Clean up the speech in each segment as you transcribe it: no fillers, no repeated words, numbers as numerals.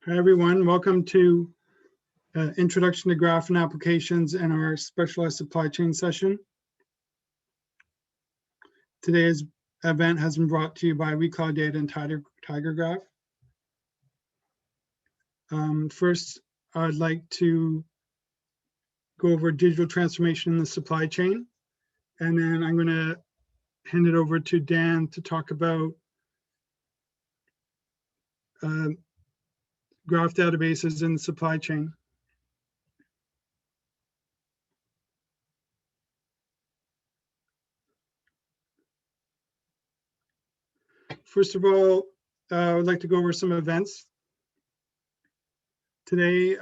Hi everyone, welcome to Introduction to Graph and Applications and our specialized supply chain session. Today's event has been brought to you by WeCloud Data and TigerGraph. First, I'd like to go over digital transformation in the supply chain, and then I'm going to hand it over to Dan to talk about graph databases in the supply chain. First of all, I would like to go over some events. Today,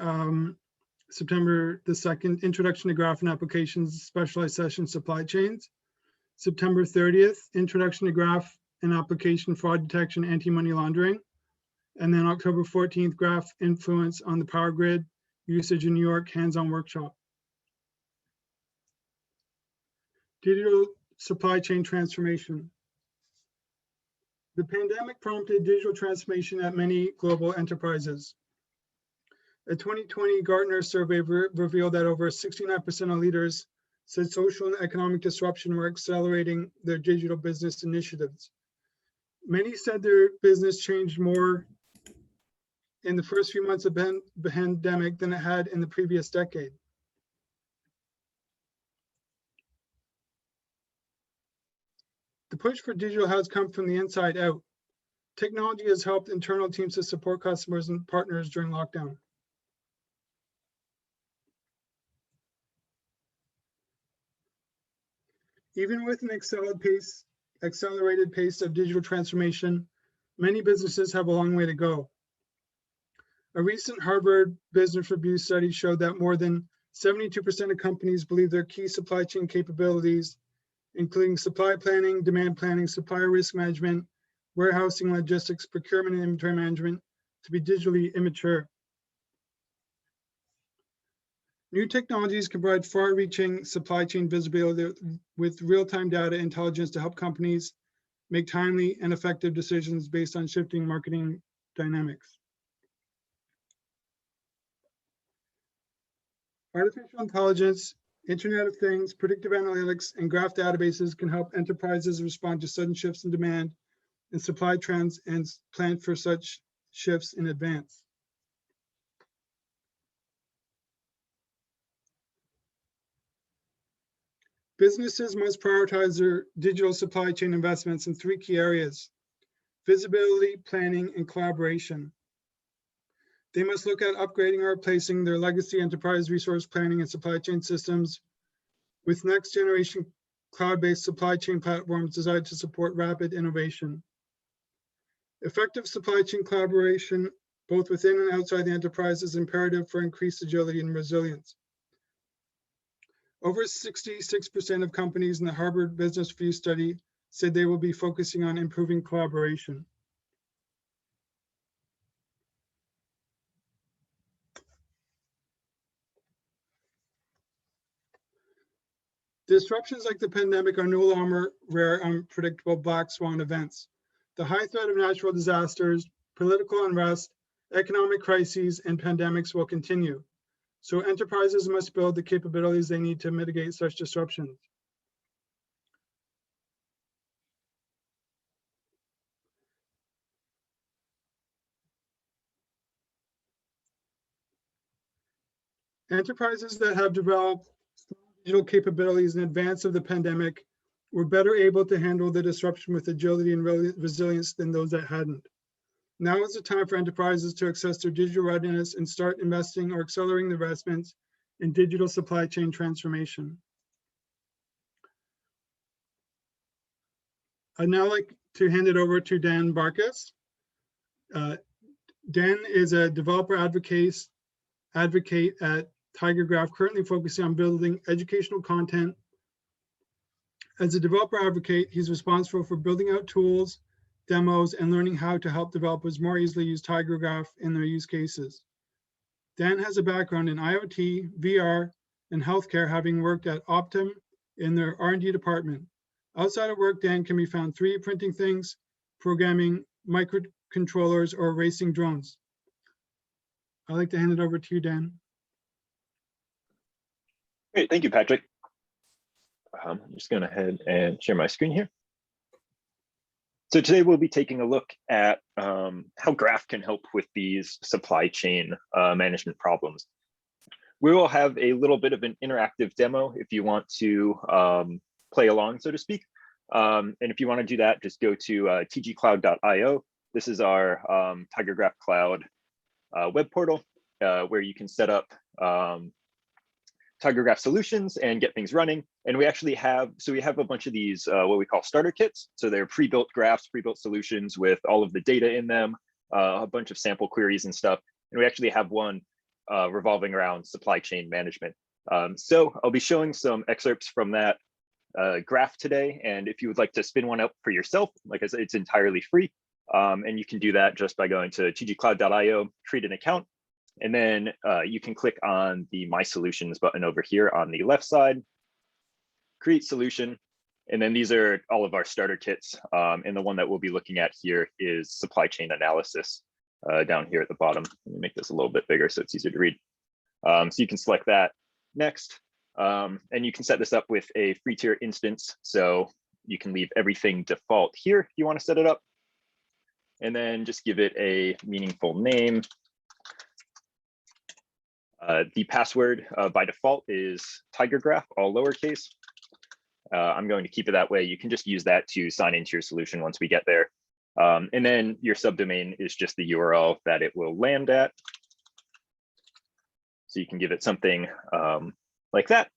September the 2nd, Introduction to Graph and Applications, Specialized Session Supply Chains. September 30th, Introduction to Graph and Application Fraud Detection, Anti-Money Laundering. And then October 14th, Graph Influence on the Power Grid, Usage in New York, Hands-on Workshop. Digital Supply Chain Transformation. The pandemic prompted digital transformation at many global enterprises. A 2020 Gartner survey revealed that over 69% of leaders said social and economic disruption were accelerating their digital business initiatives. Many said their business changed more in the first few months of the pandemic than it had in the previous decade. The push for digital has come from the inside out. Technology has helped internal teams to support customers and partners during lockdown. Even with an accelerated pace of digital transformation, many businesses have a long way to go. A recent Harvard Business Review study showed that more than 72% of companies believe their key supply chain capabilities, including supply planning, demand planning, supplier risk management, warehousing, logistics, procurement, and inventory management, to be digitally immature. New technologies can provide far-reaching supply chain visibility with real-time data intelligence to help companies make timely and effective decisions based on shifting marketing dynamics. Artificial intelligence, Internet of Things, predictive analytics, and graph databases can help enterprises respond to sudden shifts in demand and supply trends and plan for such shifts in advance. Businesses must prioritize their digital supply chain investments in three key areas: visibility, planning, and collaboration. They must look at upgrading or replacing their legacy enterprise resource planning and supply chain systems with next generation cloud-based supply chain platforms designed to support rapid innovation. Effective supply chain collaboration, both within and outside the enterprise, is imperative for increased agility and resilience. Over 66% of companies in the Harvard Business Review study said they will be focusing on improving collaboration. Disruptions like the pandemic are no longer rare, unpredictable black swan events. The high threat of natural disasters, political unrest, economic crises, and pandemics will continue. So enterprises must build the capabilities they need to mitigate such disruptions. Enterprises that have developed digital capabilities in advance of the pandemic were better able to handle the disruption with agility and resilience than those that hadn't. Now is the time for enterprises to assess their digital readiness and start investing or accelerating the investments in digital supply chain transformation. I'd now like to hand it over to Dan Barkus. Dan is a developer advocate at TigerGraph, currently focusing on building educational content. As a developer advocate, he's responsible for building out tools, demos, and learning how to help developers more easily use TigerGraph in their use cases. Dan has a background in IoT, VR, and healthcare, having worked at Optum in their R&D department. Outside of work, Dan can be found 3D printing things, programming microcontrollers, or racing drones. I'd like to hand it over to you, Dan. Great, thank you, Patrick. I'm just going ahead and share my screen here. So today we'll be taking a look at how Graph can help with these supply chain management problems. We will have a little bit of an interactive demo if you want to play along, so to speak. And if you want to do that, just go to tgcloud.io. This is our TigerGraph Cloud web portal where you can set up TigerGraph solutions and get things running. And we actually have, so we have a bunch of these, what we call starter kits. So they're pre-built graphs, pre-built solutions with all of the data in them, a bunch of sample queries and stuff. And we actually have one revolving around supply chain management. So I'll be showing some excerpts from that graph today. And if you would like to spin one up for yourself, like I said, it's entirely free. And you can do that just by going to tgcloud.io, create an account. And then you can click on the My Solutions button over here on the left side, create solution. And then these are all of our starter kits. And the one that we'll be looking at here is supply chain analysis down here at the bottom. Let me make this a little bit bigger so it's easier to read. So you can select that next. And you can set this up with a free tier instance. So you can leave everything default here if you want to set it up. And then just give it a meaningful name. The password by default is TigerGraph, all lowercase. I'm going to keep it that way. You can just use that to sign into your solution once we get there. And then your subdomain is just the URL that it will land at. So you can give it something like that.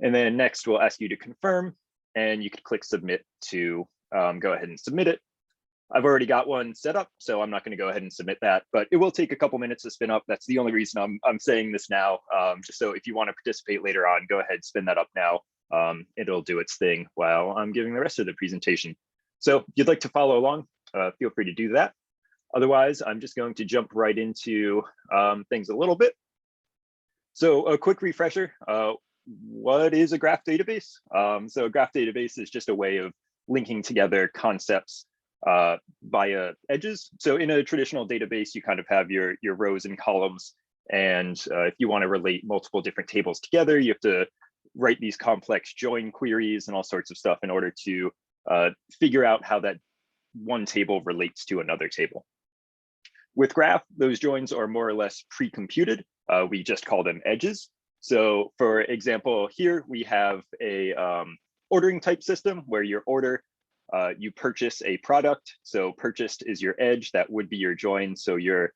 And then next we'll ask you to confirm, and you can click submit to go ahead and submit it. I've already got one set up, so I'm not going to go ahead and submit that, but it will take a couple minutes to spin up. That's the only reason I'm saying this now. Just so if you want to participate later on, go ahead, spin that up now. It'll do its thing while I'm giving the rest of the presentation. So if you'd like to follow along, feel free to do that. Otherwise, I'm just going to jump right into things a little bit. So a quick refresher, what is a graph database? So a graph database is just a way of linking together concepts via edges. So in a traditional database, you kind of have your rows and columns. And if you want to relate multiple different tables together, you have to write these complex join queries and all sorts of stuff in order to figure out how that one table relates to another table. With Graph, those joins are more or less pre-computed. We just call them edges. So for example, here we have a ordering type system where your order, you purchase a product. So purchased is your edge, that would be your join. So your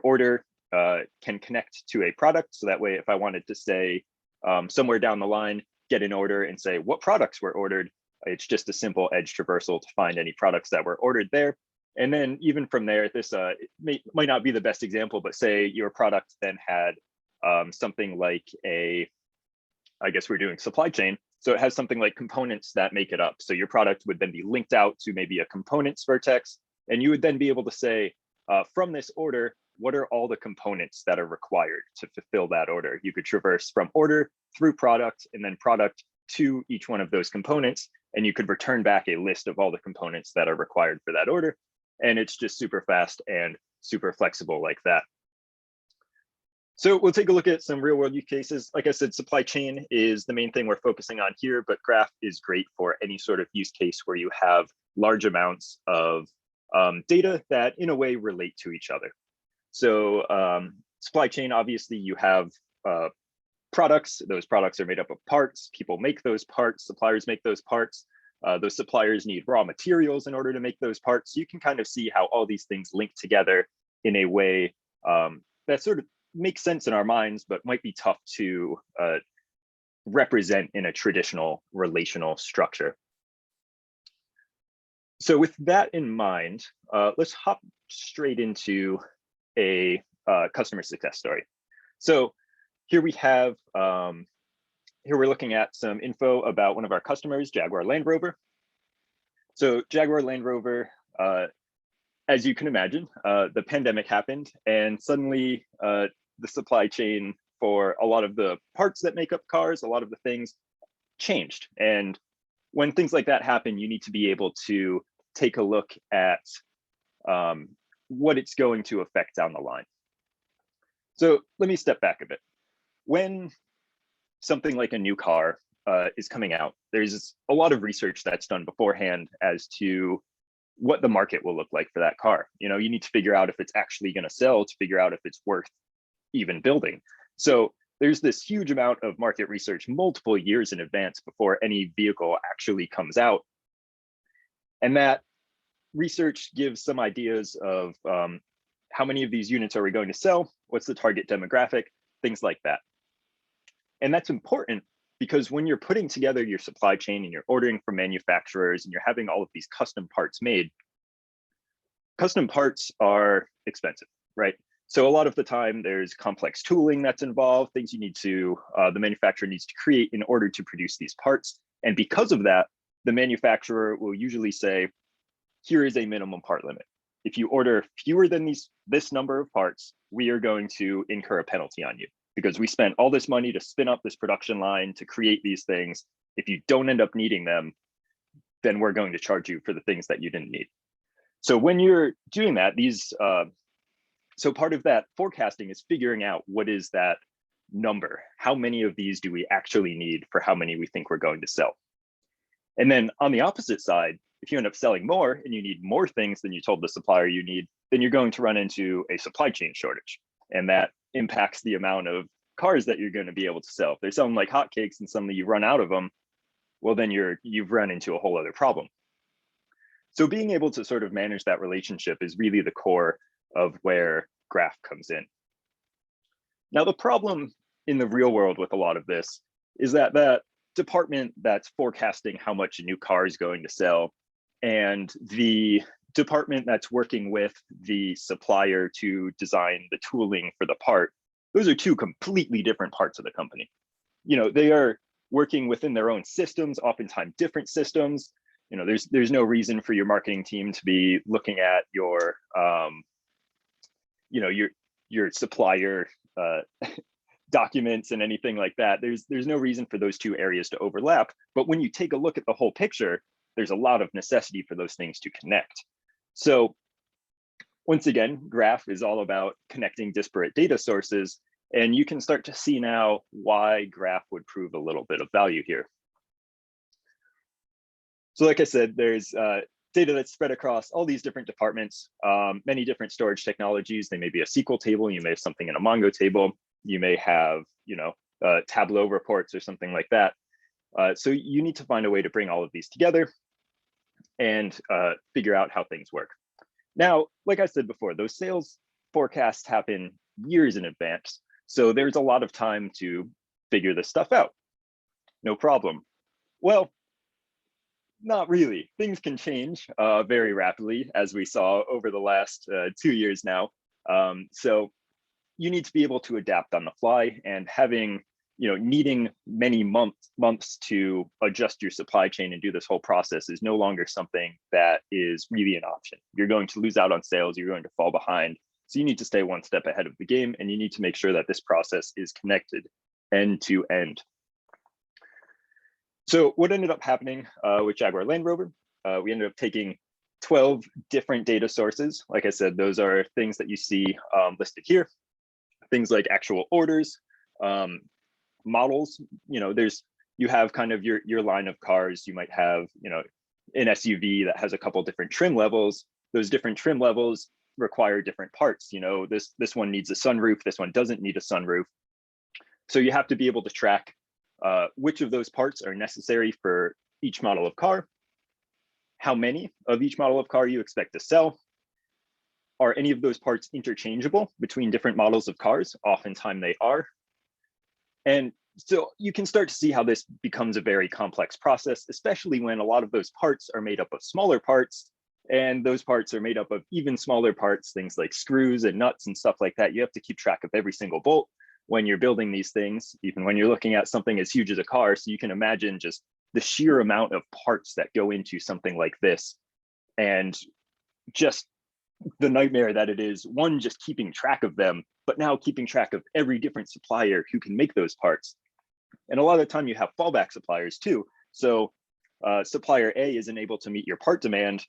order can connect to a product. So that way, if I wanted to say somewhere down the line, get an order and say what products were ordered, it's just a simple edge traversal to find any products that were ordered there. And then even from there, this might not be the best example, but say your product then had something like I guess we're doing supply chain. So it has something like components that make it up. So your product would then be linked out to maybe a components vertex. And you would then be able to say, from this order, what are all the components that are required to fulfill that order? You could traverse from order through product and then product to each one of those components. And you could return back a list of all the components that are required for that order. And it's just super fast and super flexible like that. So we'll take a look at some real world use cases. Like I said, supply chain is the main thing we're focusing on here, but Graph is great for any sort of use case where you have large amounts of data that in a way relate to each other. So supply chain, obviously you have products. Those products are made up of parts. People make those parts, suppliers make those parts. Those suppliers need raw materials in order to make those parts. So you can kind of see how all these things link together in a way that sort of makes sense in our minds, but might be tough to represent in a traditional relational structure. So with that in mind, let's hop straight into a customer success story. So here we have, here we're looking at some info about one of our customers, Jaguar Land Rover. So Jaguar Land Rover, as you can imagine, the pandemic happened and suddenly the supply chain for a lot of the parts that make up cars, a lot of the things changed. And when things like that happen, you need to be able to take a look at what it's going to affect down the line. So let me step back a bit. When something like a new car is coming out, there's a lot of research that's done beforehand as to what the market will look like for that car. You know, you need to figure out if it's actually going to sell, to figure out if it's worth even building. So there's this huge amount of market research multiple years in advance before any vehicle actually comes out. And that research gives some ideas of how many of these units are we going to sell, what's the target demographic, things like that. And that's important because when you're putting together your supply chain and you're ordering from manufacturers and you're having all of these custom parts made, custom parts are expensive, right? So a lot of the time there's complex tooling that's involved, things you need to, the manufacturer needs to create in order to produce these parts. And because of that, the manufacturer will usually say, here is a minimum part limit. If you order fewer than this number of parts, we are going to incur a penalty on you because we spent all this money to spin up this production line to create these things. If you don't end up needing them, then we're going to charge you for the things that you didn't need. So when you're doing that, so part of that forecasting is figuring out what is that number? How many of these do we actually need for how many we think we're going to sell? And then on the opposite side, if you end up selling more and you need more things than you told the supplier you need, then you're going to run into a supply chain shortage. And that impacts the amount of cars that you're going to be able to sell. If they're selling like hotcakes and suddenly you run out of them, well, then you've run into a whole other problem. So being able to sort of manage that relationship is really the core of where Graph comes in. Now, the problem in the real world with a lot of this is that that department that's forecasting how much a new car is going to sell and the department that's working with the supplier to design the tooling for the part, those are two completely different parts of the company. You know, they are working within their own systems, oftentimes different systems. You know, there's no reason for your marketing team to be looking at your, you know, your supplier documents and anything like that. There's no reason for those two areas to overlap. But when you take a look at the whole picture, there's a lot of necessity for those things to connect. So once again, Graph is all about connecting disparate data sources. And you can start to see now why Graph would prove a little bit of value here. So like I said, there's data that's spread across all these different departments, many different storage technologies. They may be a SQL table, you may have something in a Mongo table, you may have, you know, Tableau reports or something like that. So you need to find a way to bring all of these together and figure out how things work. Now, like I said before, those sales forecasts happen years in advance. So there's a lot of time to figure this stuff out. No problem. Well, not really. Things can change very rapidly, as we saw over the last 2 years now. So you need to be able to adapt on the fly, and having, you know, needing many months to adjust your supply chain and do this whole process is no longer something that is really an option. You're going to lose out on sales, you're going to fall behind. So you need to stay one step ahead of the game, and you need to make sure that this process is connected end to end. So what ended up happening with Jaguar Land Rover, we ended up taking 12 different data sources. Like I said, those are things that you see listed here. Things like actual orders, models. You know, you have kind of your line of cars. You might have, you know, an SUV that has a couple different trim levels. Those different trim levels require different parts. You know, this one needs a sunroof, this one doesn't need a sunroof. So you have to be able to track which of those parts are necessary for each model of car, how many of each model of car you expect to sell. Are any of those parts interchangeable between different models of cars? Oftentimes they are. And so you can start to see how this becomes a very complex process, especially when a lot of those parts are made up of smaller parts, and those parts are made up of even smaller parts, things like screws and nuts and stuff like that. You have to keep track of every single bolt when you're building these things, even when you're looking at something as huge as a car. So you can imagine just the sheer amount of parts that go into something like this, and just the nightmare that it is, one, just keeping track of them, but now keeping track of every different supplier who can make those parts. And a lot of the time you have fallback suppliers too. So supplier A isn't able to meet your part demand.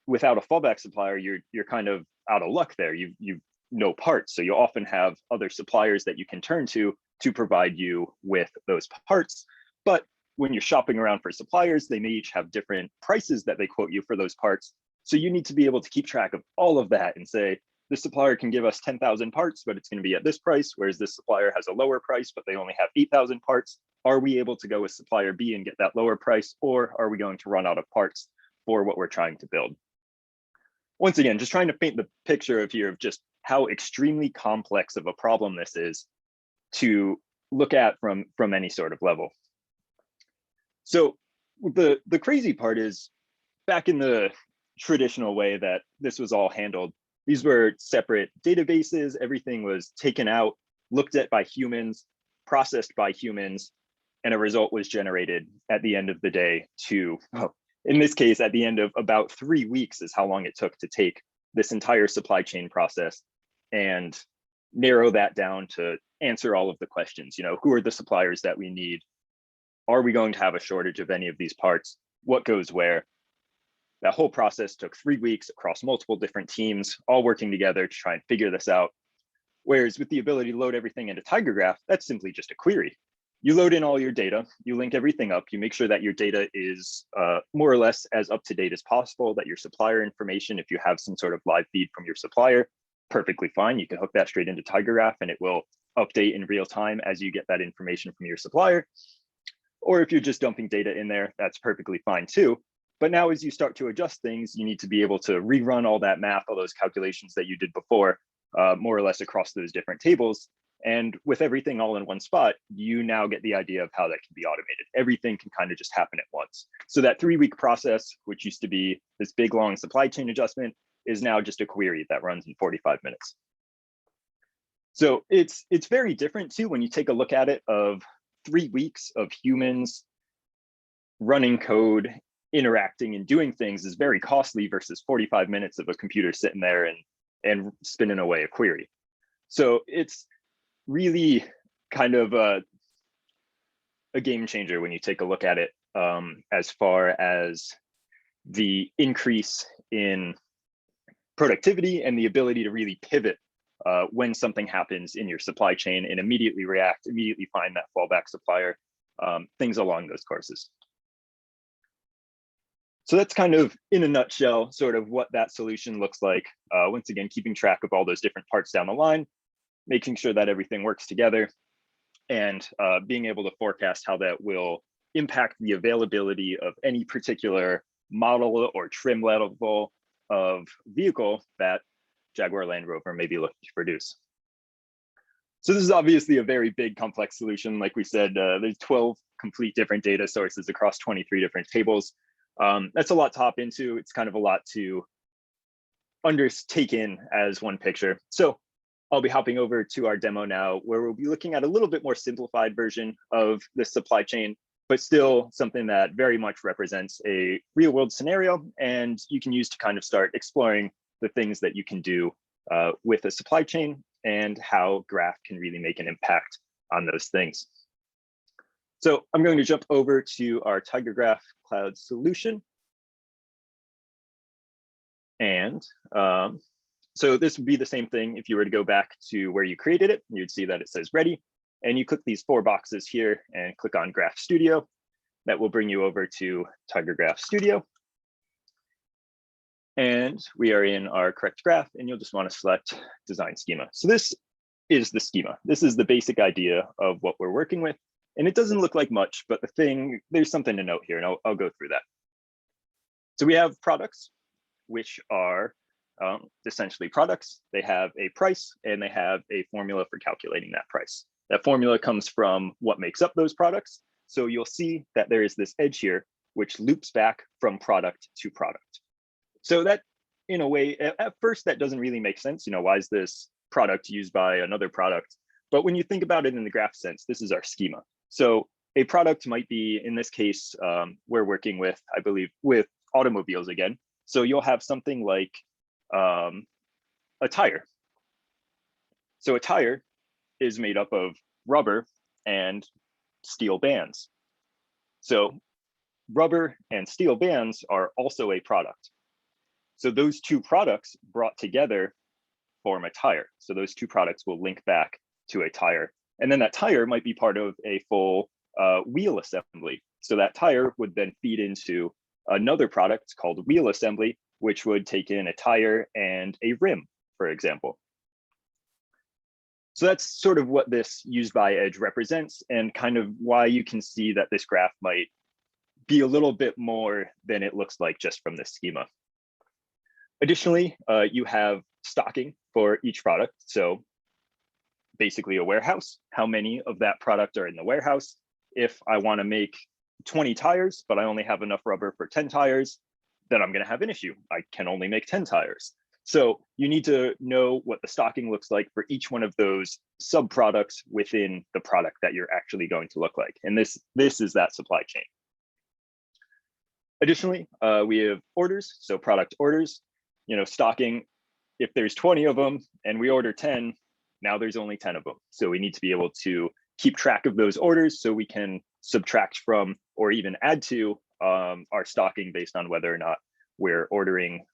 Without a fallback supplier, you're kind of out of luck there. You've no parts. So you'll often have other suppliers that you can turn to provide you with those parts. But when you're shopping around for suppliers, they may each have different prices that they quote you for those parts. So you need to be able to keep track of all of that and say, this supplier can give us 10,000 parts, but it's going to be at this price, whereas this supplier has a lower price, but they only have 8,000 parts. Are we able to go with supplier B and get that lower price, or are we going to run out of parts for what we're trying to build? Once again, just trying to paint the picture of here of just how extremely complex of a problem this is to look at from any sort of level. So the crazy part is, back in the traditional way that this was all handled, these were separate databases. Everything was taken out, looked at by humans, processed by humans, and a result was generated at the end of the day in this case, at the end of about 3 weeks is how long it took to take this entire supply chain process and narrow that down to answer all of the questions. Who are the suppliers that we need? Are we going to have a shortage of any of these parts? What goes where? That whole process took 3 weeks across multiple different teams, all working together to try and figure this out. Whereas with the ability to load everything into TigerGraph, that's simply just a query. You load in all your data, you link everything up, you make sure that your data is more or less as up to date as possible, that your supplier information, if you have some sort of live feed from your supplier, perfectly fine. You can hook that straight into TigerGraph and it will update in real time as you get that information from your supplier. Or if you're just dumping data in there, that's perfectly fine too. But now as you start to adjust things, you need to be able to rerun all that math, all those calculations that you did before, more or less across those different tables. And with everything all in one spot, you now get the idea of how that can be automated. Everything can kind of just happen at once. So that 3-week process, which used to be this big, long supply chain adjustment, is now just a query that runs in 45 minutes. So it's very different too when you take a look at it of 3 weeks of humans running code, interacting and doing things is very costly versus 45 minutes of a computer sitting there and spinning away a query. So it's really kind of a game changer when you take a look at it, as far as the increase in productivity and the ability to really pivot when something happens in your supply chain and immediately react, immediately find that fallback supplier, things along those courses. So that's kind of, in a nutshell, sort of what that solution looks like. Once again, keeping track of all those different parts down the line, making sure that everything works together, and being able to forecast how that will impact the availability of any particular model or trim level of vehicle that Jaguar Land Rover may be looking to produce. So this is obviously a very big, complex solution. Like we said, there's 12 complete different data sources across 23 different tables. That's a lot to hop into. It's kind of a lot to take in as one picture. So I'll be hopping over to our demo now, where we'll be looking at a little bit more simplified version of this supply chain, but still something that very much represents a real world scenario, and you can use to kind of start exploring the things that you can do with a supply chain and how Graph can really make an impact on those things. So I'm going to jump over to our TigerGraph Cloud solution. And so this would be the same thing if you were to go back to where you created it. You'd see that it says ready, and you click these 4 boxes here and click on Graph Studio. That will bring you over to TigerGraph Studio. And we are in our correct graph, and you'll just want to select design schema. So this is the schema. This is the basic idea of what we're working with. And it doesn't look like much, but there's something to note here, and I'll go through that. So we have products, which are essentially products. They have a price and they have a formula for calculating that price. That formula comes from what makes up those products. So you'll see that there is this edge here, which loops back from product to product. So that, in a way, at first, that doesn't really make sense. Why is this product used by another product? But when you think about it in the graph sense, this is our schema. So a product might be, in this case, we're working with, I believe, with automobiles again. So you'll have something like a tire. So a tire is made up of rubber and steel bands. So rubber and steel bands are also a product. So those two products brought together form a tire. So those two products will link back to a tire. And then that tire might be part of a full wheel assembly. So that tire would then feed into another product called wheel assembly, which would take in a tire and a rim, for example. So that's sort of what this used by edge represents, and kind of why you can see that this graph might be a little bit more than it looks like just from this schema. Additionally, you have stocking for each product. So basically a warehouse, how many of that product are in the warehouse. If I want to make 20 tires, but I only have enough rubber for 10 tires, then I'm going to have an issue. I can only make 10 tires. So you need to know what the stocking looks like for each one of those subproducts within the product that you're actually going to look like. And this is that supply chain. Additionally, we have orders, so product orders. Stocking, if there's 20 of them and we order 10, now there's only 10 of them. So we need to be able to keep track of those orders so we can subtract from or even add to our stocking based on whether or not we're ordering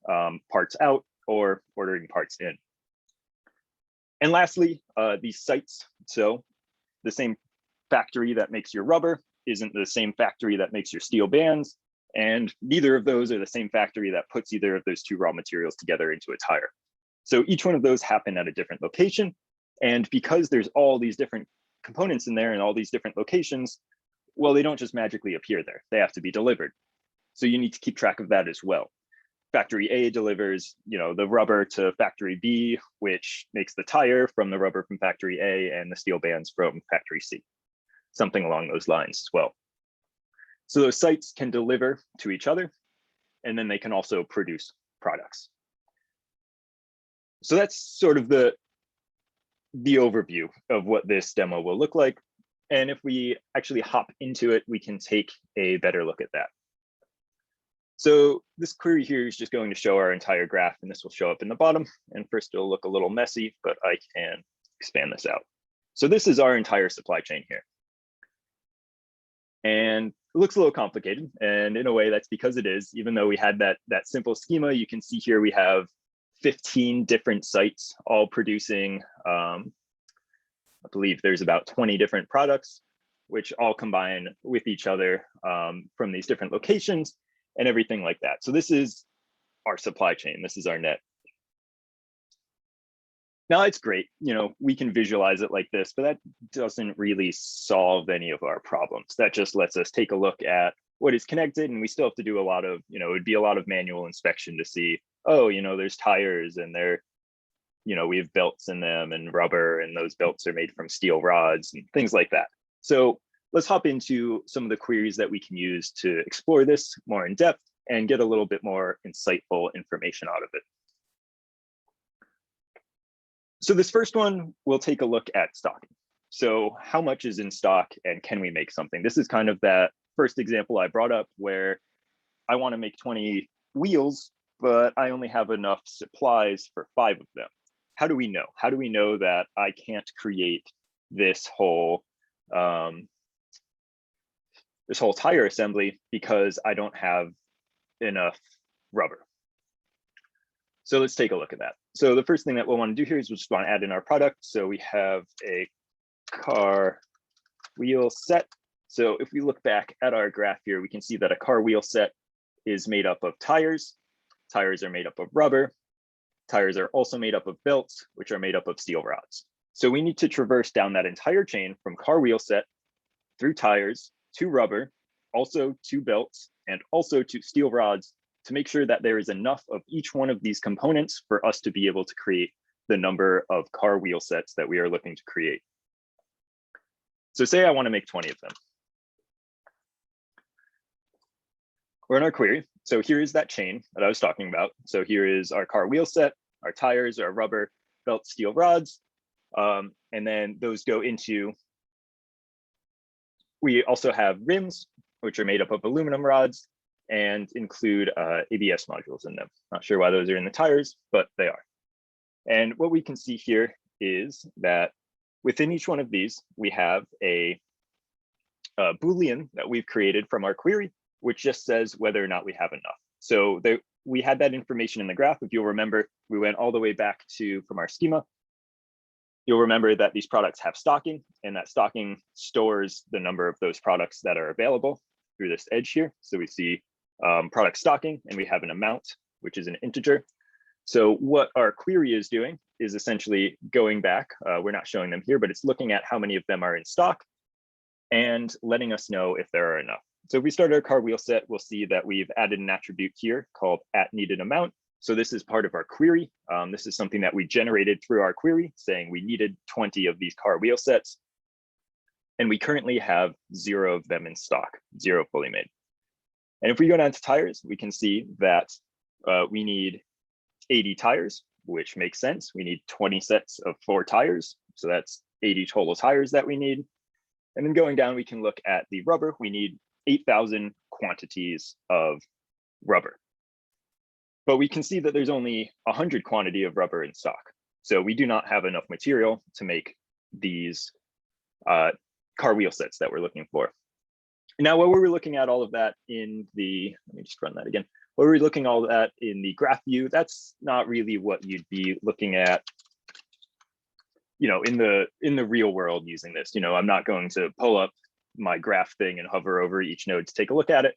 parts out or ordering parts in. And lastly, these sites. So the same factory that makes your rubber isn't the same factory that makes your steel bands, and neither of those are the same factory that puts either of those two raw materials together into a tire. So each one of those happen at a different location. And because there's all these different components in there and all these different locations, well, they don't just magically appear there. They have to be delivered. So you need to keep track of that as well. Factory A delivers, the rubber to factory B, which makes the tire from the rubber from factory A and the steel bands from factory C, something along those lines as well. So those sites can deliver to each other, and then they can also produce products. So that's sort of the overview of what this demo will look like. And if we actually hop into it, we can take a better look at that. So this query here is just going to show our entire graph, and this will show up in the bottom. And first it'll look a little messy, but I can expand this out. So this is our entire supply chain here. And it looks a little complicated, and in a way that's because it is. Even though we had that simple schema, you can see here we have 15 different sites all producing, I believe there's about 20 different products, which all combine with each other from these different locations and everything like that. So this is our supply chain. This is our net. Now it's great, we can visualize it like this, but that doesn't really solve any of our problems. That just lets us take a look at what is connected, and we still have to do a lot of, it would be a lot of manual inspection to see, oh, there's tires and we have belts in them and rubber, and those belts are made from steel rods and things like that. So let's hop into some of the queries that we can use to explore this more in depth and get a little bit more insightful information out of it. So this first one, we'll take a look at stocking. So how much is in stock and can we make something? This is kind of that first example I brought up where I want to make 20 wheels, but I only have enough supplies for 5 of them. How do we know? How do we know that I can't create this whole tire assembly because I don't have enough rubber? So let's take a look at that. So the first thing that we'll want to do here is we'll just want to add in our product. So we have a car wheel set. So if we look back at our graph here, we can see that a car wheel set is made up of tires. Tires are made up of rubber. Tires are also made up of belts, which are made up of steel rods. So we need to traverse down that entire chain from car wheel set through tires to rubber, also to belts, and also to steel rods, to make sure that there is enough of each one of these components for us to be able to create the number of car wheel sets that we are looking to create. So say I want to make 20 of them. We're in our query. So here is that chain that I was talking about. So here is our car wheel set, our tires, our rubber, belt, steel rods. And then those go into, we also have rims, which are made up of aluminum rods and include ABS modules in them. Not sure why those are in the tires, but they are. And what we can see here is that within each one of these, we have a Boolean that we've created from our query, which just says whether or not we have enough. So we had that information in the graph. If you'll remember, we went all the way back to from our schema. You'll remember that these products have stocking, and that stocking stores the number of those products that are available through this edge here. So we see product stocking, and we have an amount, which is an integer. So what our query is doing is essentially going back. We're not showing them here, but it's looking at how many of them are in stock and letting us know if there are enough. So if we start our car wheel set, we'll see that we've added an attribute here called @needed_amount. So this is part of our query. This is something that we generated through our query saying we needed 20 of these car wheel sets. And we currently have 0 of them in stock, 0 fully made. And if we go down to tires, we can see that we need 80 tires, which makes sense. We need 20 sets of 4 tires. So that's 80 total tires that we need. And then going down, we can look at the rubber. We need 8,000 quantities of rubber. But we can see that there's only 100 quantity of rubber in stock. So we do not have enough material to make these car wheel sets that we're looking for. Now, while we were looking at all of that in the, let me just run that again. While we were looking all that in the graph view, that's not really what you'd be looking at, you know, in the real world using this. You know, I'm not going to pull up my graph thing and hover over each node to take a look at it.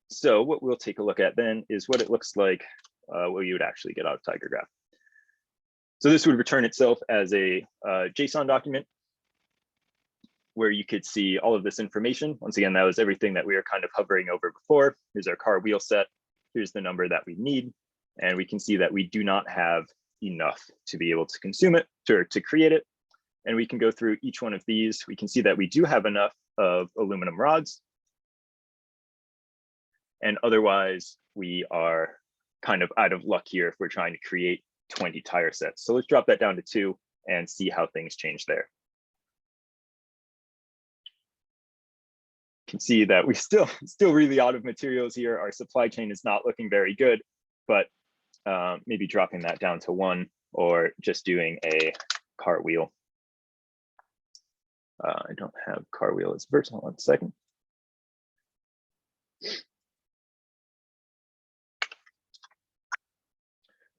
So what we'll take a look at then is what it looks like, what you would actually get out of TigerGraph. So this would return itself as a JSON document where you could see all of this information. Once again, that was everything that we were kind of hovering over before. Here's our car wheel set. Here's the number that we need. And we can see that we do not have enough to be able to consume it, to create it. And we can go through each one of these. We can see that we do have enough of aluminum rods. And otherwise, we are kind of out of luck here if we're trying to create 20 tire sets. So let's drop that down to 2 and see how things change there. You can see that we still really out of materials here. Our supply chain is not looking very good, but maybe dropping that down to 1 or just doing a car wheel. I don't have car wheel as vertical. 1 second.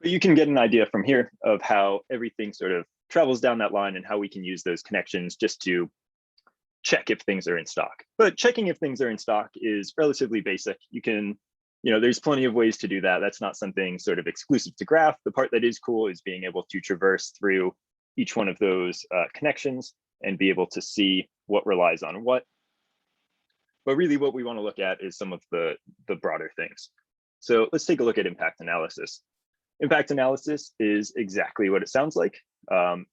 But you can get an idea from here of how everything sort of travels down that line and how we can use those connections just to check if things are in stock. But checking if things are in stock is relatively basic. You can, you know, there's plenty of ways to do that. That's not something sort of exclusive to Graph. The part that is cool is being able to traverse through each one of those connections and be able to see what relies on what. But really what we want to look at is some of the broader things. So let's take a look at impact analysis. Impact analysis is exactly what it sounds like.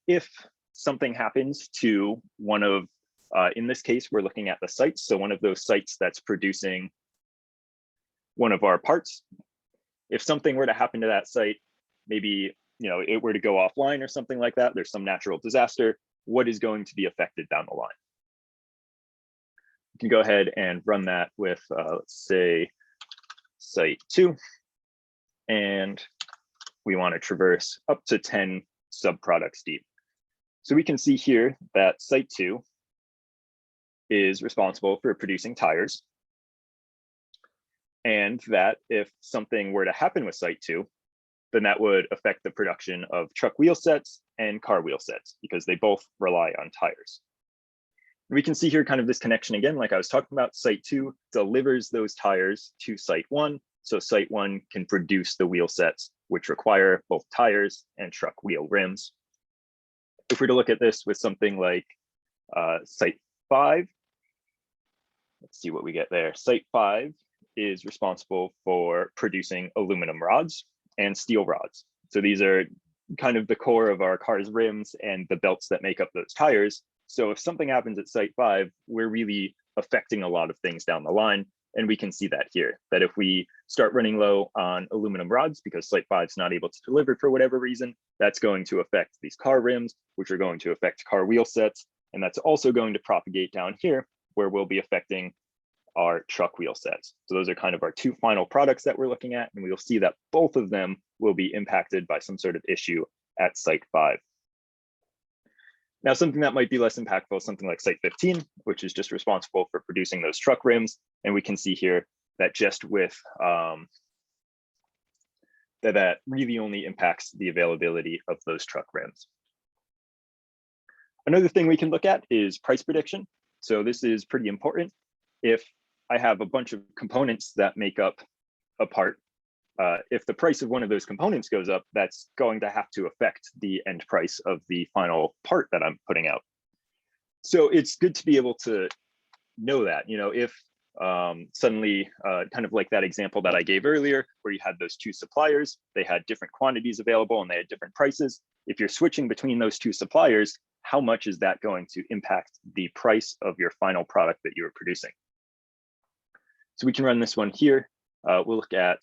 If something happens to one of, in this case, we're looking at the sites. So one of those sites that's producing one of our parts, if something were to happen to that site, maybe, you know, it were to go offline or something like that, there's some natural disaster, what is going to be affected down the line? You can go ahead and run that with, let's say, site 2. And we want to traverse up to 10 subproducts deep. So we can see here that site 2 is responsible for producing tires. And that if something were to happen with site 2, then that would affect the production of truck wheel sets and car wheel sets because they both rely on tires. We can see here kind of this connection again, like I was talking about. Site 2 delivers those tires to site 1. So site 1 can produce the wheel sets, which require both tires and truck wheel rims. If we were to look at this with something like site 5, let's see what we get there. Site 5 is responsible for producing aluminum rods and steel rods. So these are kind of the core of our car's rims and the belts that make up those tires. So if something happens at site 5, we're really affecting a lot of things down the line. And we can see that here, that if we start running low on aluminum rods because site 5 is not able to deliver for whatever reason, that's going to affect these car rims, which are going to affect car wheel sets. And that's also going to propagate down here where we'll be affecting our truck wheel sets. So those are kind of our 2 final products that we're looking at. And we'll see that both of them will be impacted by some sort of issue at site 5. Now, something that might be less impactful is something like site 15, which is just responsible for producing those truck rims. And we can see here that just with that really only impacts the availability of those truck rims. Another thing we can look at is price prediction. So this is pretty important. If I have a bunch of components that make up a part, if the price of one of those components goes up, that's going to have to affect the end price of the final part that I'm putting out. So it's good to be able to know that, if suddenly, kind of like that example that I gave earlier, where you had those two suppliers, they had different quantities available and they had different prices. If you're switching between those two suppliers, how much is that going to impact the price of your final product that you're producing? So we can run this one here. We'll look at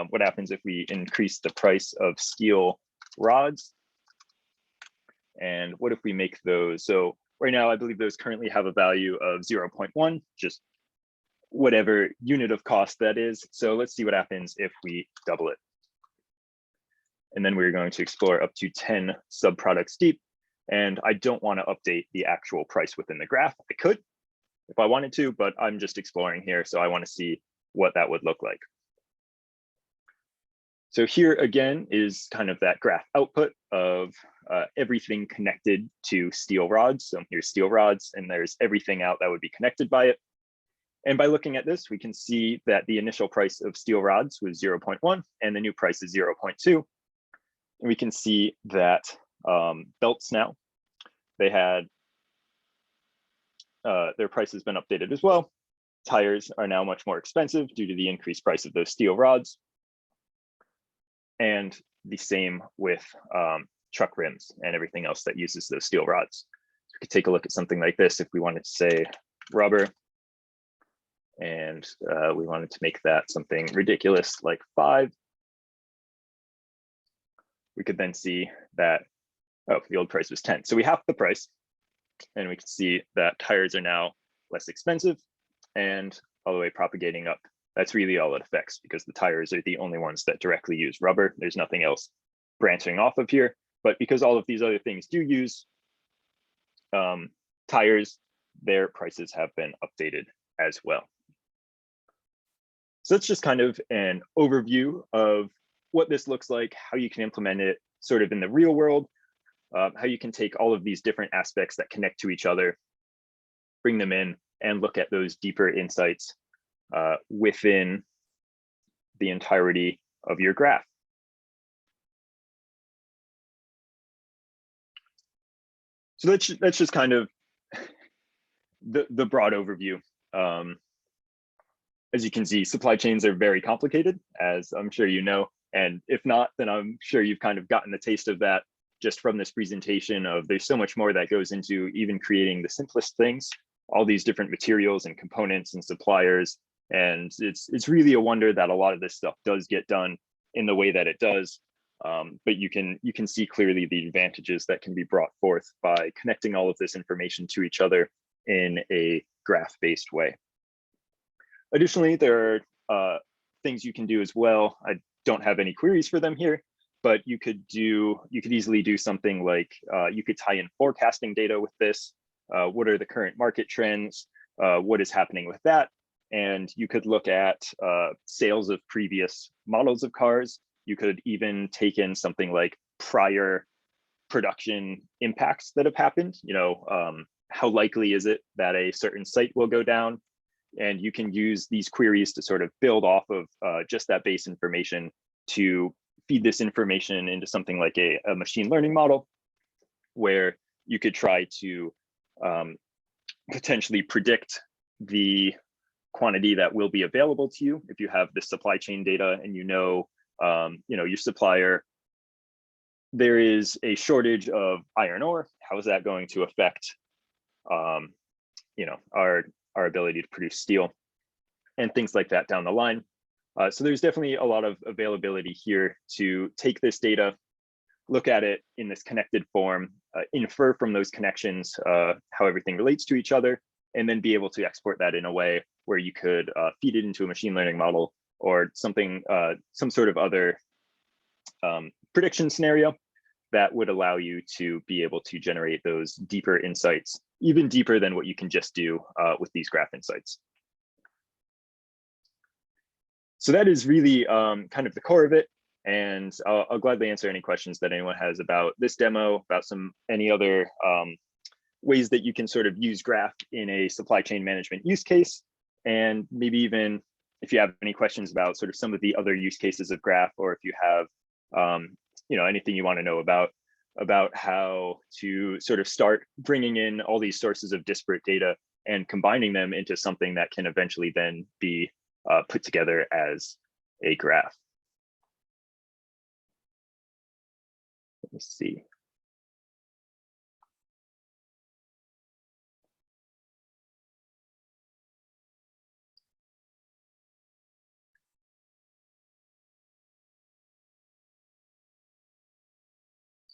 what happens if we increase the price of steel rods. And what if we make those? So right now, I believe those currently have a value of 0.1, just whatever unit of cost that is. So let's see what happens if we double it. And then we're going to explore up to 10 subproducts deep. And I don't want to update the actual price within the graph. I could if I wanted to, but I'm just exploring here. So I want to see what that would look like. So here again is kind of that graph output of everything connected to steel rods. So here's steel rods, and there's everything out that would be connected by it. And by looking at this, we can see that the initial price of steel rods was 0.1, and the new price is 0.2. And we can see that belts now, they had their price has been updated as well. Tires are now much more expensive due to the increased price of those steel rods. And the same with truck rims and everything else that uses those steel rods. So we could take a look at something like this if we wanted to say rubber, and we wanted to make that something ridiculous like 5. We could then see that, oh, the old price was 10. So we halved the price, and we can see that tires are now less expensive and all the way propagating up. That's really all it affects, because the tires are the only ones that directly use rubber. There's nothing else branching off of here. But because all of these other things do use tires, their prices have been updated as well. So that's just kind of an overview of what this looks like, how you can implement it sort of in the real world, how you can take all of these different aspects that connect to each other, bring them in, and look at those deeper insights within the entirety of your graph. So that's just kind of the broad overview. As you can see, supply chains are very complicated, as I'm sure you know. And if not, then I'm sure you've kind of gotten a taste of that just from this presentation of there's so much more that goes into even creating the simplest things, all these different materials and components and suppliers. And it's really a wonder that a lot of this stuff does get done in the way that it does. But you can see clearly the advantages that can be brought forth by connecting all of this information to each other in a graph-based way. Additionally, there are things you can do as well. I don't have any queries for them here, but you could easily do something like you could tie in forecasting data with this. What are the current market trends? What is happening with that? And you could look at sales of previous models of cars. You could even take in something like prior production impacts that have happened. How likely is it that a certain site will go down? And you can use these queries to sort of build off of just that base information to feed this information into something like a machine learning model, where you could try to potentially predict the quantity that will be available to you if you have the supply chain data and your supplier, there is a shortage of iron ore. How is that going to affect our ability to produce steel and things like that down the line? So there's definitely a lot of availability here to take this data, look at it in this connected form, infer from those connections how everything relates to each other, and then be able to export that in a way where you could feed it into a machine learning model or something, some sort of other prediction scenario that would allow you to be able to generate those deeper insights, even deeper than what you can just do with these graph insights. So that is really kind of the core of it. and I'll gladly answer any questions that anyone has about this demo, about any other ways that you can sort of use Graph in a supply chain management use case, and maybe even if you have any questions about sort of some of the other use cases of Graph, or if you have anything you want to know about how to sort of start bringing in all these sources of disparate data and combining them into something that can eventually then be put together as a graph. Let me see.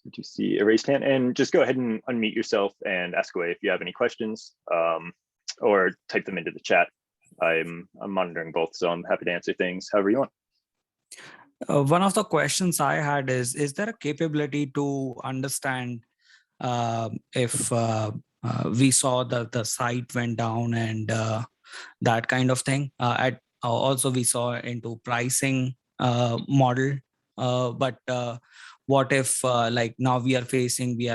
Did you see a raised hand? And just go ahead and unmute yourself and ask away if you have any questions, or type them into the chat. I'm monitoring both, so I'm happy to answer things however you want. One of the questions I had is there a capability to understand if we saw that the site went down and that kind of thing? Also, we saw into pricing model, but what if like now we are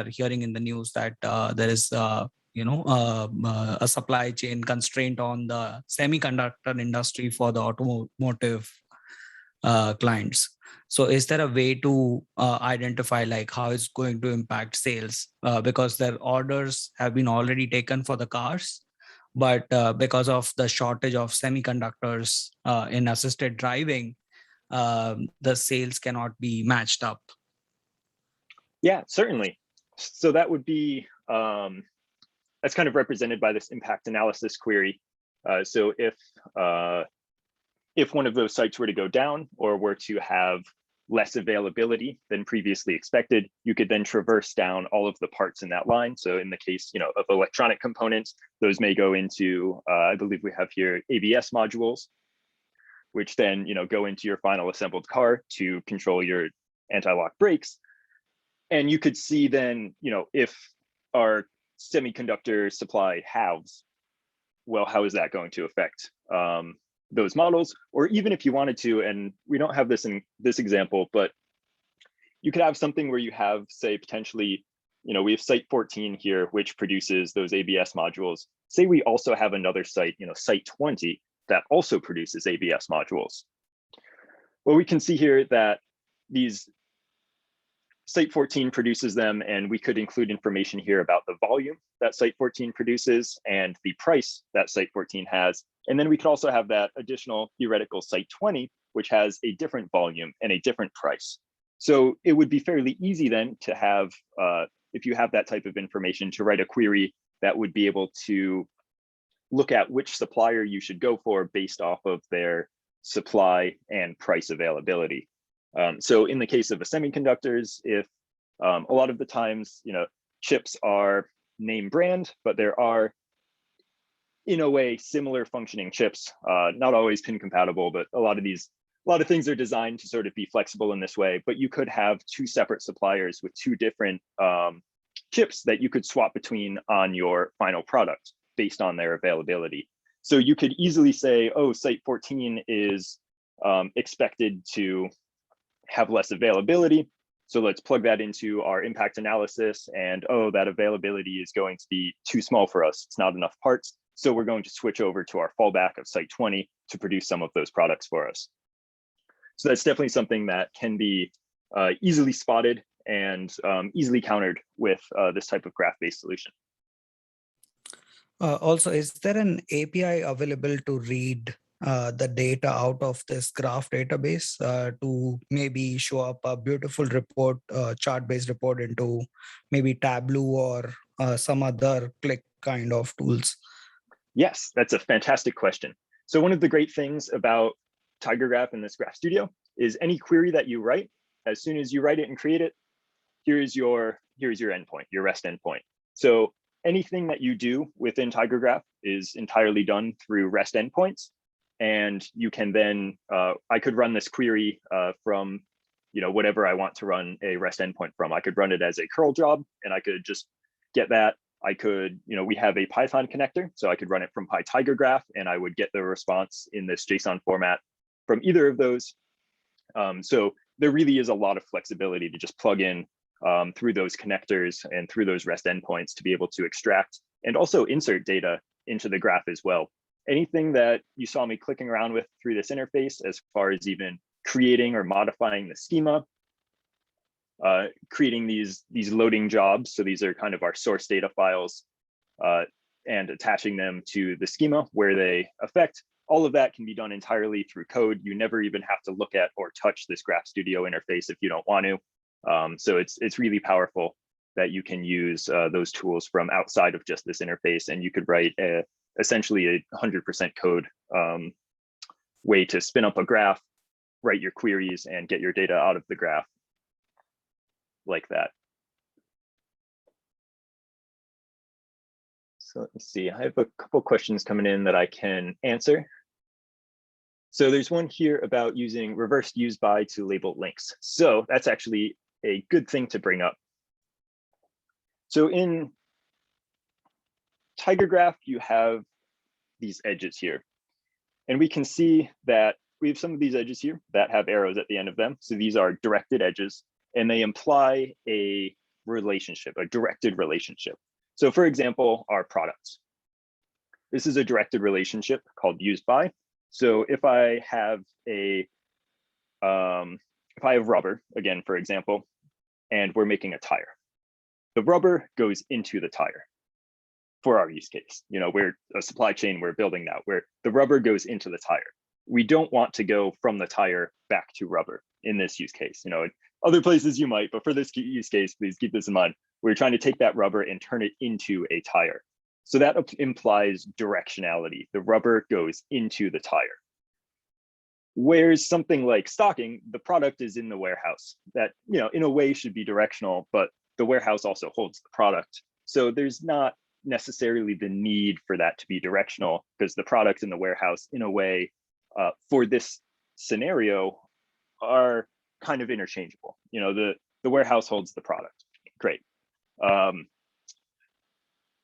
hearing in the news that there is a supply chain constraint on the semiconductor industry for the automotive clients. So is there a way to identify like how it's going to impact sales? Because their orders have been already taken for the cars, but because of the shortage of semiconductors in assisted driving, the sales cannot be matched up. Yeah, certainly. So that would be, that's kind of represented by this impact analysis query. So if one of those sites were to go down or were to have less availability than previously expected, you could then traverse down all of the parts in that line. So in the case, of electronic components, those may go into, I believe we have here ABS modules, which then, go into your final assembled car to control your anti-lock brakes. And you could see then, if our semiconductor supply halves, well, how is that going to affect those models? Or even if you wanted to, and we don't have this in this example, but you could have something where you have, say, potentially, we have site 14 here, which produces those ABS modules. Say we also have another site, site 20, that also produces ABS modules. Well, we can see here that these site 14 produces them, and we could include information here about the volume that site 14 produces and the price that site 14 has. And then we could also have that additional theoretical site 20, which has a different volume and a different price. So it would be fairly easy then to have, if you have that type of information, to write a query that would be able to look at which supplier you should go for based off of their supply and price availability. So in the case of the semiconductors, if a lot of the times, chips are name brand, but there are, in a way, similar functioning chips, not always pin compatible, but a lot of things are designed to sort of be flexible in this way. But you could have two separate suppliers with two different chips that you could swap between on your final product based on their availability. So you could easily say, oh, site 14 is expected to have less availability. So let's plug that into our impact analysis, and oh, that availability is going to be too small for us. It's not enough parts. So we're going to switch over to our fallback of site 20 to produce some of those products for us. So that's definitely something that can be easily spotted and easily countered with this type of graph-based solution. Also, is there an API available to read the data out of this graph database to maybe show up a beautiful report, chart-based report into maybe Tableau or some other click kind of tools? Yes, that's a fantastic question. So one of the great things about TigerGraph and this Graph Studio is any query that you write, as soon as you write it and create it, here's your endpoint, your REST endpoint. So anything that you do within TigerGraph is entirely done through REST endpoints. And you can then, I could run this query from, whatever I want to run a REST endpoint from. I could run it as a curl job, and I could just get that. I could, we have a Python connector, so I could run it from TigerGraph, and I would get the response in this JSON format from either of those. So there really is a lot of flexibility to just plug in through those connectors and through those REST endpoints to be able to extract and also insert data into the graph as well. Anything that you saw me clicking around with through this interface, as far as even creating or modifying the schema, creating these loading jobs. So these are kind of our source data files, and attaching them to the schema where they affect. All of that can be done entirely through code. You never even have to look at or touch this Graph Studio interface if you don't want to. So it's really powerful that you can use those tools from outside of just this interface, and you could write essentially a 100% code way to spin up a graph, write your queries, and get your data out of the graph like that. So let me see, I have a couple questions coming in that I can answer. So there's one here about using reverse use by to label links. So that's actually a good thing to bring up. So in TigerGraph, you have these edges here. And we can see that we have some of these edges here that have arrows at the end of them. So these are directed edges, and they imply a relationship, a directed relationship. So for example, our products. This is a directed relationship called used by. So if I have rubber, again, for example, and we're making a tire, the rubber goes into the tire for our use case. You know, we're a supply chain, we're building now, where the rubber goes into the tire. We don't want to go from the tire back to rubber in this use case. You know, in other places you might, but for this use case, please keep this in mind. We're trying to take that rubber and turn it into a tire. So that implies directionality. The rubber goes into the tire. Whereas something like stocking, the product is in the warehouse. That, you know, in a way should be directional, but the warehouse also holds the product. So there's not necessarily the need for that to be directional, because the product in the warehouse, in a way, for this scenario, are kind of interchangeable. You know, the warehouse holds the product. Great.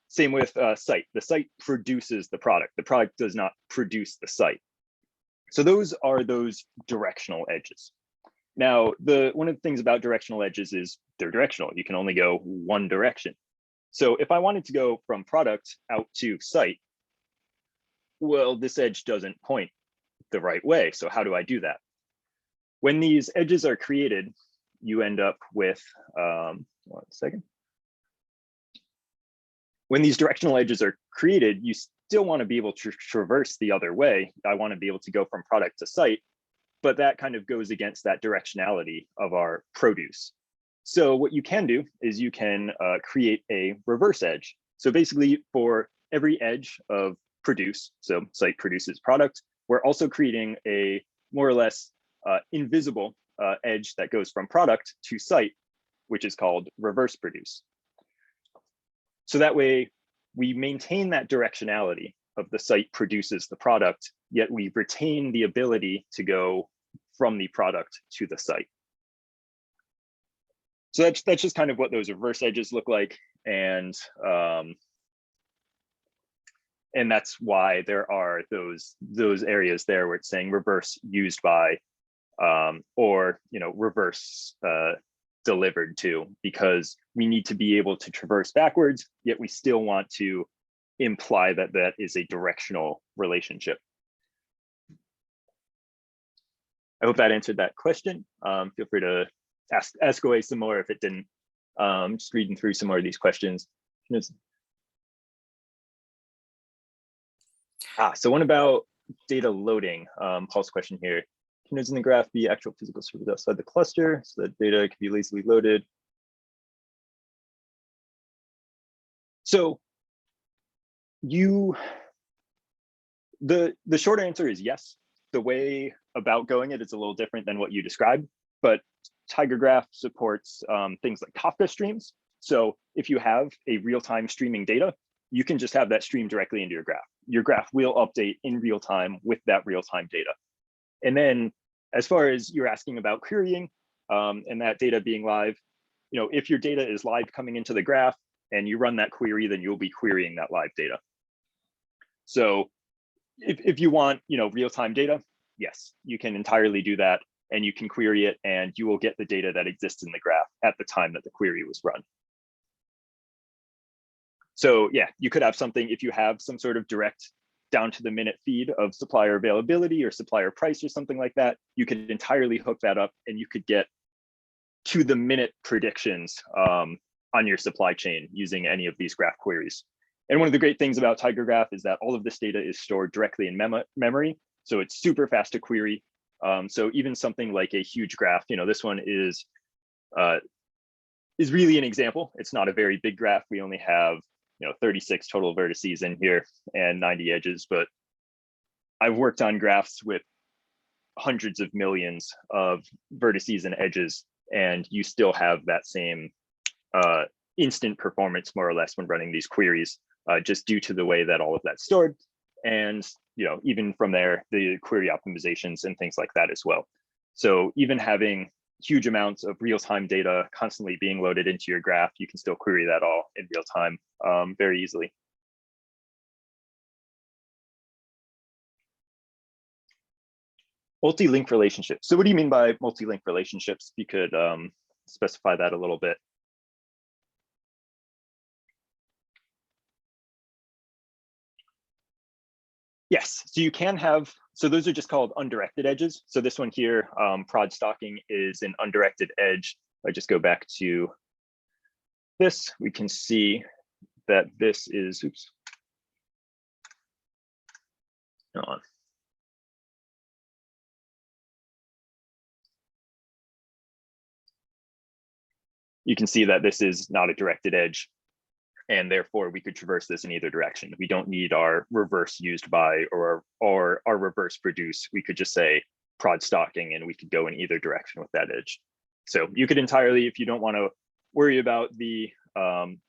Same with site. The site produces the product. The product does not produce the site. So those are those directional edges. Now, one of the things about directional edges is they're directional. You can only go one direction. So if I wanted to go from product out to site, well, this edge doesn't point the right way. So how do I do that? When these edges are created, you end up with, one second. When these directional edges are created, you still want to be able to traverse the other way. I want to be able to go from product to site, but that kind of goes against that directionality of our produce. So what you can do is you can create a reverse edge. So basically for every edge of produce, so site produces product, we're also creating a more or less invisible edge that goes from product to site, which is called reverse produce. So that way we maintain that directionality of the site produces the product, yet we retain the ability to go from the product to the site. So that's just kind of what those reverse edges look like. And that's why there are those areas there where it's saying reverse used by, or, you know, reverse delivered to, because we need to be able to traverse backwards, yet we still want to imply that that is a directional relationship. I hope that answered that question. Feel free to ask away some more if it didn't. Just reading through some more of these questions. So one about data loading. Paul's question here. Can nodes in the graph be actual physical servers outside the cluster so that data can be lazily loaded? So the short answer is yes. The way about going it is a little different than what you described, but TigerGraph supports things like Kafka streams. So if you have a real-time streaming data, you can just have that stream directly into your graph. Your graph will update in real time with that real-time data. And then as far as you're asking about querying and that data being live, you know, if your data is live coming into the graph and you run that query, then you'll be querying that live data. So if you want, you know, real-time data, yes, you can entirely do that. and you can query it, and you will get the data that exists in the graph at the time that the query was run. So yeah, you could have something, if you have some sort of direct down to the minute feed of supplier availability or supplier price or something like that, you could entirely hook that up and you could get to the minute predictions on your supply chain using any of these graph queries. And one of the great things about TigerGraph is that all of this data is stored directly in memory. So it's super fast to query. So even something like a huge graph, this one is really an example. It's not a very big graph. We only have 36 total vertices in here and 90 edges, but I've worked on graphs with hundreds of millions of vertices and edges, and you still have that same instant performance more or less when running these queries, just due to the way that all of that's stored. And even from there, the query optimizations and things like that as well. So even having huge amounts of real-time data constantly being loaded into your graph, you can still query that all in real time very easily. Multi-link relationships. So what do you mean by multi-link relationships? You could specify that a little bit. Yes, so you can have, so those are just called undirected edges. So this one here, prod stocking, is an undirected edge. I just go back to this, we can see that this is, oops. Hold on. You can see that this is not a directed edge, and therefore we could traverse this in either direction. We don't need our reverse used by or our reverse produce. We could just say prod stocking and we could go in either direction with that edge. So you could entirely, if you don't want to worry about the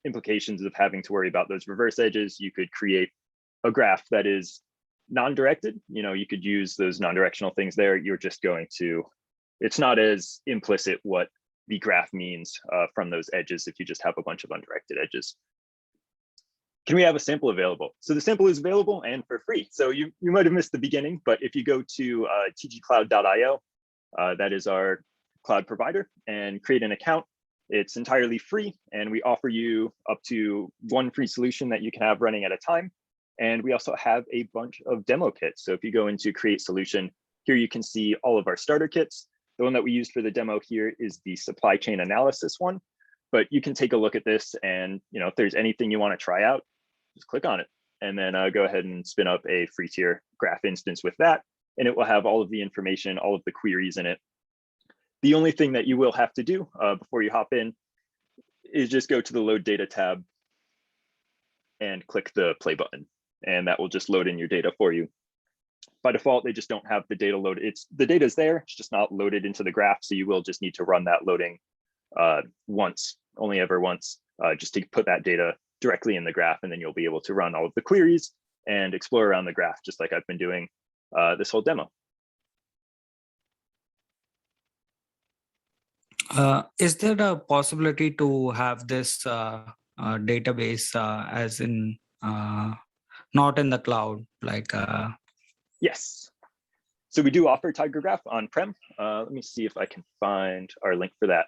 implications of having to worry about those reverse edges, you could create a graph that is non-directed. You could use those non-directional things there. You're just going to, it's not as implicit what the graph means from those edges if you just have a bunch of undirected edges. Can we have a sample available? So the sample is available and for free. So you might have missed the beginning, but if you go to tgcloud.io, that is our cloud provider, and create an account, it's entirely free. And we offer you up to one free solution that you can have running at a time. And we also have a bunch of demo kits. So if you go into create solution, here you can see all of our starter kits. The one that we used for the demo here is the supply chain analysis one, but you can take a look at this, and if there's anything you want to try out, just click on it and then go ahead and spin up a free tier graph instance with that, and it will have all of the information, all of the queries in it. The only thing that you will have to do before you hop in is just go to the load data tab and click the play button, and that will just load in your data for you. By default, they just don't have the data loaded. The data is there, it's just not loaded into the graph. So you will just need to run that loading once, only ever once, just to put that data directly in the graph, and then you'll be able to run all of the queries and explore around the graph, just like I've been doing this whole demo. Is there a possibility to have this database as in not in the cloud, like? Yes. So we do offer TigerGraph on-prem. Let me see if I can find our link for that.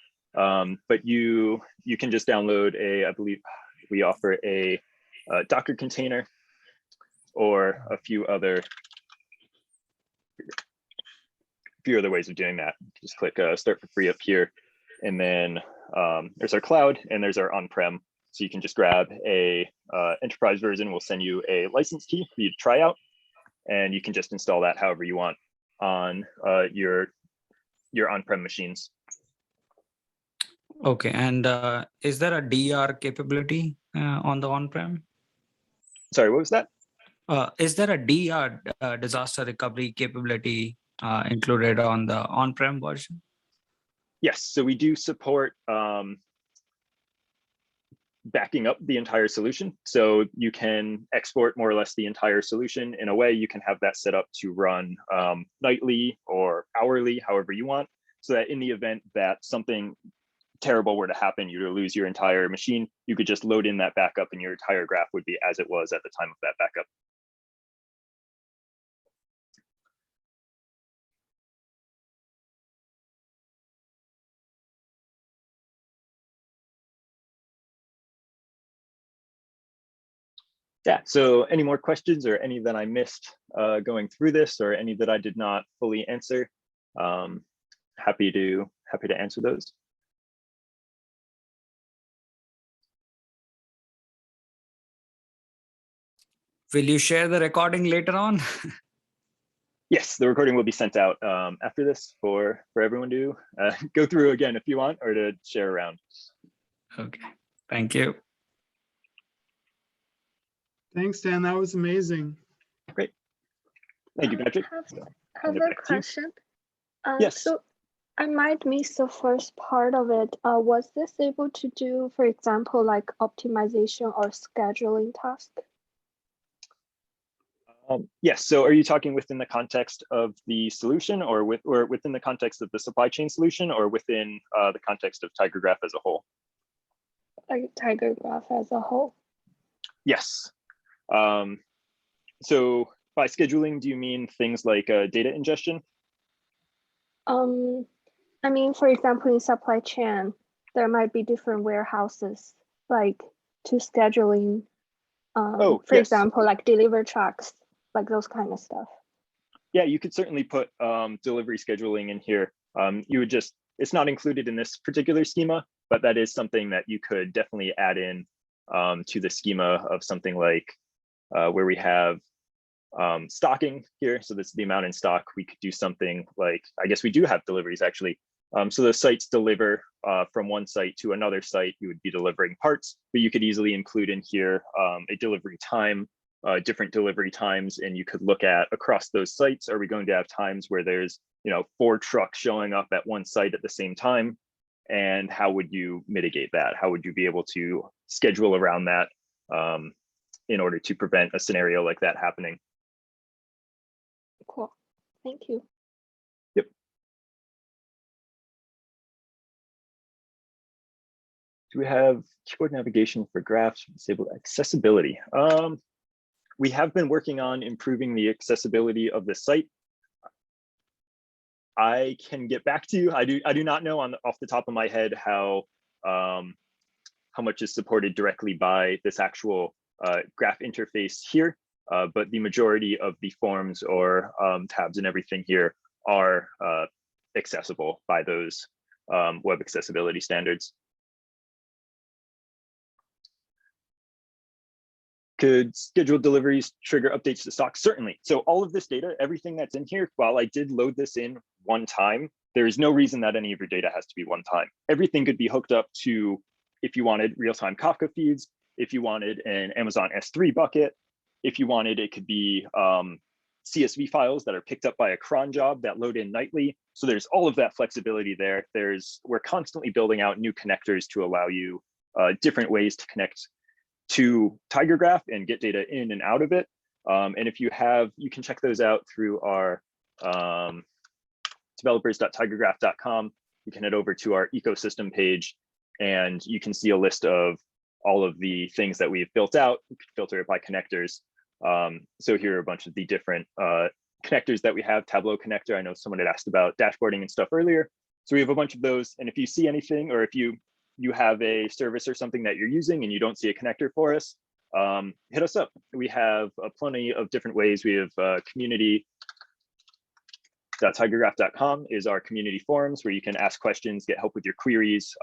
But you can just download I believe we offer a Docker container or a few other ways of doing that. Just click start for free up here. And then there's our cloud and there's our on-prem. So you can just grab a enterprise version. We'll send you a license key for you to try out. And you can just install that however you want on your on-prem machines. Okay, and is there a DR capability on the on-prem? Sorry, what was that? Is there a DR disaster recovery capability included on the on-prem version? Yes, so we do support backing up the entire solution. So you can export more or less the entire solution. In a way, you can have that set up to run nightly or hourly, however you want, so that in the event that something terrible were to happen, you to lose your entire machine, you could just load in that backup and your entire graph would be as it was at the time of that backup. Yeah, so any more questions or any that I missed going through this, or any that I did not fully answer? Happy to answer those. Will you share the recording later on? Yes, the recording will be sent out after this for everyone to go through again if you want, or to share around. Okay, thank you. Thanks, Dan. That was amazing. Great. Thank you, Patrick. I So, have hand it a back to you. question. Yes. So I might miss the first part of it. Was this able to do, for example, like optimization or scheduling task? Yes. So, are you talking within the context of the solution, or within the context of the supply chain solution, or within the context of TigerGraph as a whole? Like TigerGraph as a whole? Yes. So, by scheduling, do you mean things like data ingestion? I mean, for example, in supply chain, there might be different warehouses, like to scheduling, for yes. example, like deliver trucks, like those kind of stuff. Yeah, you could certainly put delivery scheduling in here. You would just, it's not included in this particular schema, but that is something that you could definitely add in to the schema of something like where we have stocking here. So this is the amount in stock. We could do something like, I guess we do have deliveries actually. So the sites deliver from one site to another site. You would be delivering parts, but you could easily include in here a delivery time, different delivery times, and you could look at across those sites. Are we going to have times where there's 4 trucks showing up at one site at the same time? And how would you mitigate that? How would you be able to schedule around that in order to prevent a scenario like that happening? Cool. Thank you. Yep. Do we have keyboard navigation for graphs, disable accessibility? We have been working on improving the accessibility of the site. I can get back to you. I do not know off the top of my head how much is supported directly by this actual graph interface here. But the majority of the forms or tabs and everything here are accessible by those web accessibility standards. Could scheduled deliveries trigger updates to stock? Certainly. So all of this data, everything that's in here, while I did load this in one time, there is no reason that any of your data has to be one time. Everything could be hooked up to, if you wanted real-time Kafka feeds, if you wanted an Amazon S3 bucket, if you wanted, it could be CSV files that are picked up by a cron job that load in nightly. So there's all of that flexibility there. We're constantly building out new connectors to allow you different ways to connect to TigerGraph and get data in and out of it. And if you can check those out through our developers.tigergraph.com. You can head over to our ecosystem page and you can see a list of all of the things that we've built out. You can filter it by connectors. So here are a bunch of the different connectors that we have. Tableau connector, I know someone had asked about dashboarding and stuff earlier. So we have a bunch of those. And if you see anything, or if you have a service or something that you're using and you don't see a connector for us, hit us up. We have plenty of different ways. We have community.tigergraph.com is our community forums where you can ask questions, get help with your queries,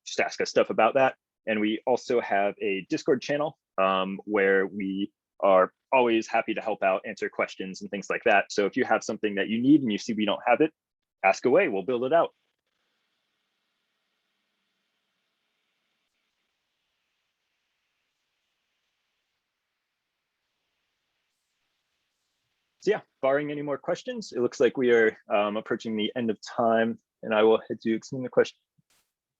just ask us stuff about that. And we also have a Discord channel where we are always happy to help out, answer questions and things like that. So if you have something that you need and you see we don't have it, ask away, we'll build it out. So yeah, barring any more questions, it looks like we are approaching the end of time, and I will head to extend the question.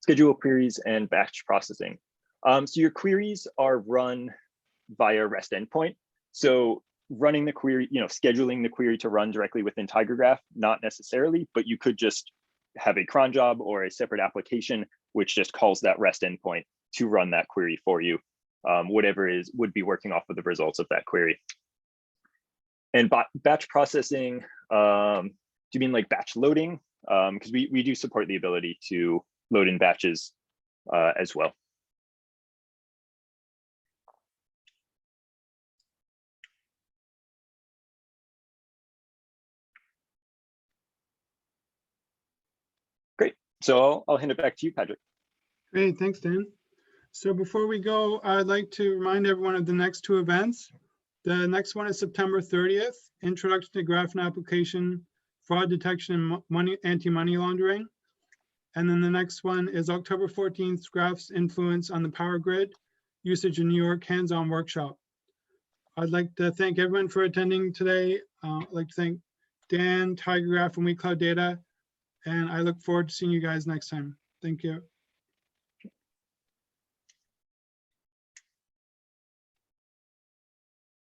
Schedule queries and batch processing. So your queries are run via REST endpoint. So running the query, scheduling the query to run directly within TigerGraph, not necessarily, but you could just have a cron job or a separate application which just calls that REST endpoint to run that query for you, whatever would be working off of the results of that query. And batch processing, do you mean like batch loading? Because we do support the ability to load in batches as well. So I'll hand it back to you, Patrick. Great, thanks, Dan. So before we go, I'd like to remind everyone of the next two events. The next one is September 30th, Introduction to Graph and Application, Fraud Detection and Anti-Money Laundering. And then the next one is October 14th, Graph's Influence on the Power Grid, Usage in New York, Hands-On Workshop. I'd like to thank everyone for attending today. I'd like to thank Dan, TigerGraph, and WeCloud Data. And I look forward to seeing you guys next time. Thank you.